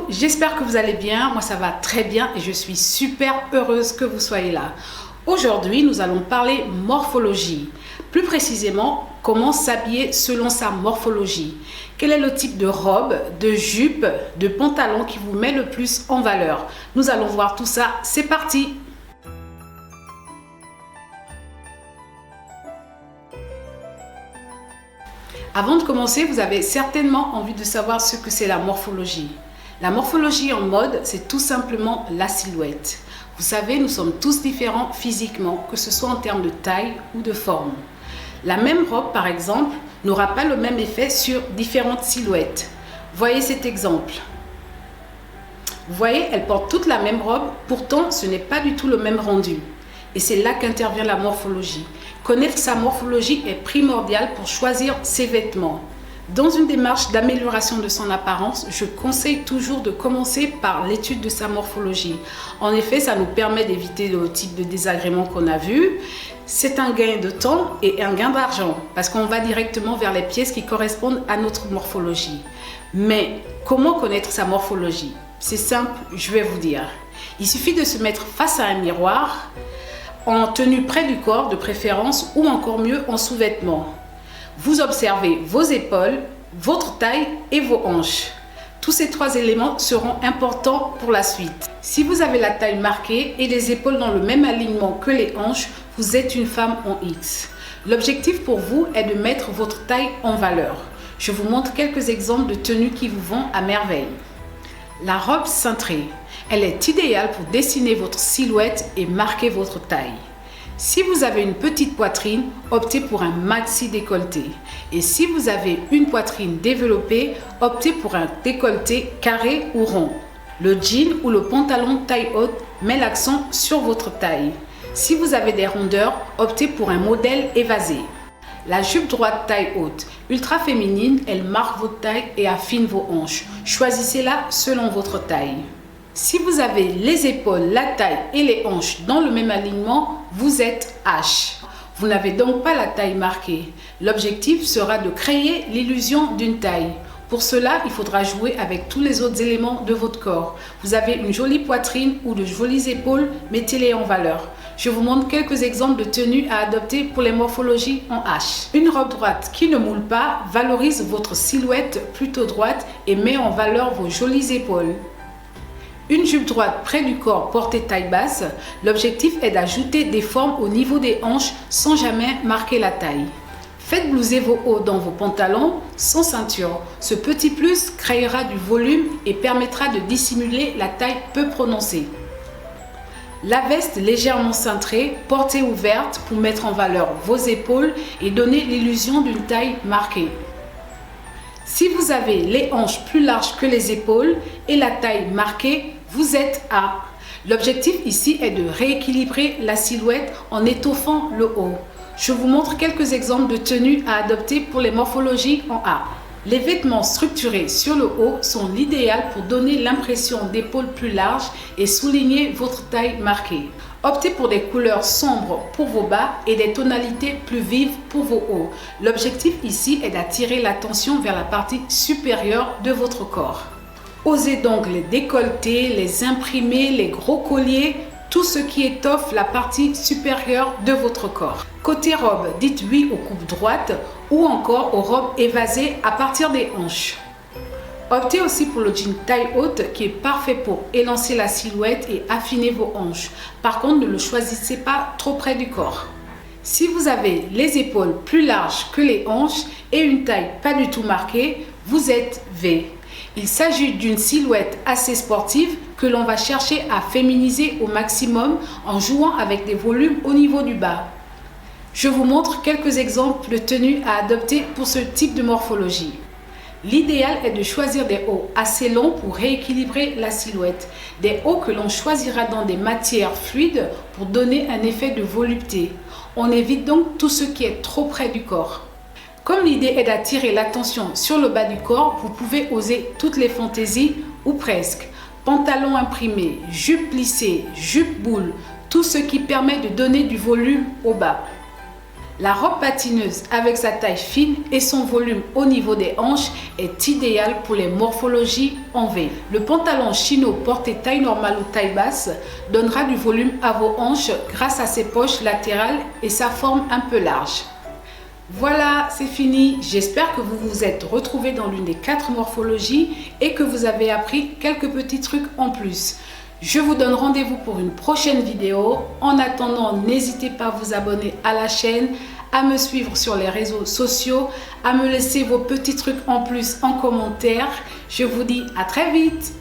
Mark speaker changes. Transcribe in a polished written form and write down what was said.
Speaker 1: j'espère que vous allez bien. Moi, ça va très bien et je suis super heureuse que vous soyez là. Aujourd'hui, nous allons parler morphologie. Plus précisément, comment s'habiller selon sa morphologie. Quel est le type de robe, de jupe, de pantalon qui vous met le plus en valeur? Nous allons voir tout ça. C'est parti! Avant de commencer, vous avez certainement envie de savoir ce que c'est la morphologie. La morphologie en mode, c'est tout simplement la silhouette. Vous savez, nous sommes tous différents physiquement, que ce soit en termes de taille ou de forme. La même robe, par exemple, n'aura pas le même effet sur différentes silhouettes. Voyez cet exemple. Vous voyez, elles portent toutes la même robe, pourtant ce n'est pas du tout le même rendu. Et c'est là qu'intervient la morphologie. Connaître sa morphologie est primordial pour choisir ses vêtements. Dans une démarche d'amélioration de son apparence, je conseille toujours de commencer par l'étude de sa morphologie. En effet, ça nous permet d'éviter le type de désagrément qu'on a vu. C'est un gain de temps et un gain d'argent parce qu'on va directement vers les pièces qui correspondent à notre morphologie. Mais comment connaître sa morphologie? C'est simple, je vais vous dire. Il suffit de se mettre face à un miroir, en tenue près du corps de préférence ou encore mieux en sous-vêtements. Vous observez vos épaules, votre taille et vos hanches. Tous ces trois éléments seront importants pour la suite. Si vous avez la taille marquée et les épaules dans le même alignement que les hanches, vous êtes une femme en X. L'objectif pour vous est de mettre votre taille en valeur. Je vous montre quelques exemples de tenues qui vous vont à merveille. La robe cintrée. Elle est idéale pour dessiner votre silhouette et marquer votre taille. Si vous avez une petite poitrine, optez pour un maxi décolleté. Et si vous avez une poitrine développée, optez pour un décolleté carré ou rond. Le jean ou le pantalon taille haute met l'accent sur votre taille. Si vous avez des rondeurs, optez pour un modèle évasé. La jupe droite taille haute, ultra féminine, elle marque votre taille et affine vos hanches. Choisissez-la selon votre taille. Si vous avez les épaules, la taille et les hanches dans le même alignement, vous êtes H. Vous n'avez donc pas la taille marquée. L'objectif sera de créer l'illusion d'une taille. Pour cela, il faudra jouer avec tous les autres éléments de votre corps. Vous avez une jolie poitrine ou de jolies épaules, mettez-les en valeur. Je vous montre quelques exemples de tenues à adopter pour les morphologies en H. Une robe droite qui ne moule pas valorise votre silhouette plutôt droite et met en valeur vos jolies épaules. Une jupe droite près du corps portée taille basse, l'objectif est d'ajouter des formes au niveau des hanches sans jamais marquer la taille. Faites blouser vos hauts dans vos pantalons sans ceinture. Ce petit plus créera du volume et permettra de dissimuler la taille peu prononcée. La veste légèrement cintrée, portée ouverte pour mettre en valeur vos épaules et donner l'illusion d'une taille marquée. Si vous avez les hanches plus larges que les épaules et la taille marquée, vous êtes A. L'objectif ici est de rééquilibrer la silhouette en étoffant le haut. Je vous montre quelques exemples de tenues à adopter pour les morphologies en A. Les vêtements structurés sur le haut sont l'idéal pour donner l'impression d'épaules plus larges et souligner votre taille marquée. Optez pour des couleurs sombres pour vos bas et des tonalités plus vives pour vos hauts. L'objectif ici est d'attirer l'attention vers la partie supérieure de votre corps. Osez donc les décolletés, les imprimés, les gros colliers, tout ce qui étoffe la partie supérieure de votre corps. Côté robe, dites oui aux coupes droites ou encore aux robes évasées à partir des hanches. Optez aussi pour le jean taille haute qui est parfait pour élancer la silhouette et affiner vos hanches. Par contre, ne le choisissez pas trop près du corps. Si vous avez les épaules plus larges que les hanches et une taille pas du tout marquée, vous êtes V. Il s'agit d'une silhouette assez sportive que l'on va chercher à féminiser au maximum en jouant avec des volumes au niveau du bas. Je vous montre quelques exemples de tenues à adopter pour ce type de morphologie. L'idéal est de choisir des hauts assez longs pour rééquilibrer la silhouette. Des hauts que l'on choisira dans des matières fluides pour donner un effet de volupté. On évite donc tout ce qui est trop près du corps. Comme l'idée est d'attirer l'attention sur le bas du corps, vous pouvez oser toutes les fantaisies ou presque. Pantalon imprimé, jupe plissée, jupe boule, tout ce qui permet de donner du volume au bas. La robe patineuse avec sa taille fine et son volume au niveau des hanches est idéale pour les morphologies en V. Le pantalon chino porté taille normale ou taille basse donnera du volume à vos hanches grâce à ses poches latérales et sa forme un peu large. Voilà, c'est fini. J'espère que vous vous êtes retrouvés dans l'une des 4 morphologies et que vous avez appris quelques petits trucs en plus. Je vous donne rendez-vous pour une prochaine vidéo. En attendant, n'hésitez pas à vous abonner à la chaîne, à me suivre sur les réseaux sociaux, à me laisser vos petits trucs en plus en commentaire. Je vous dis à très vite.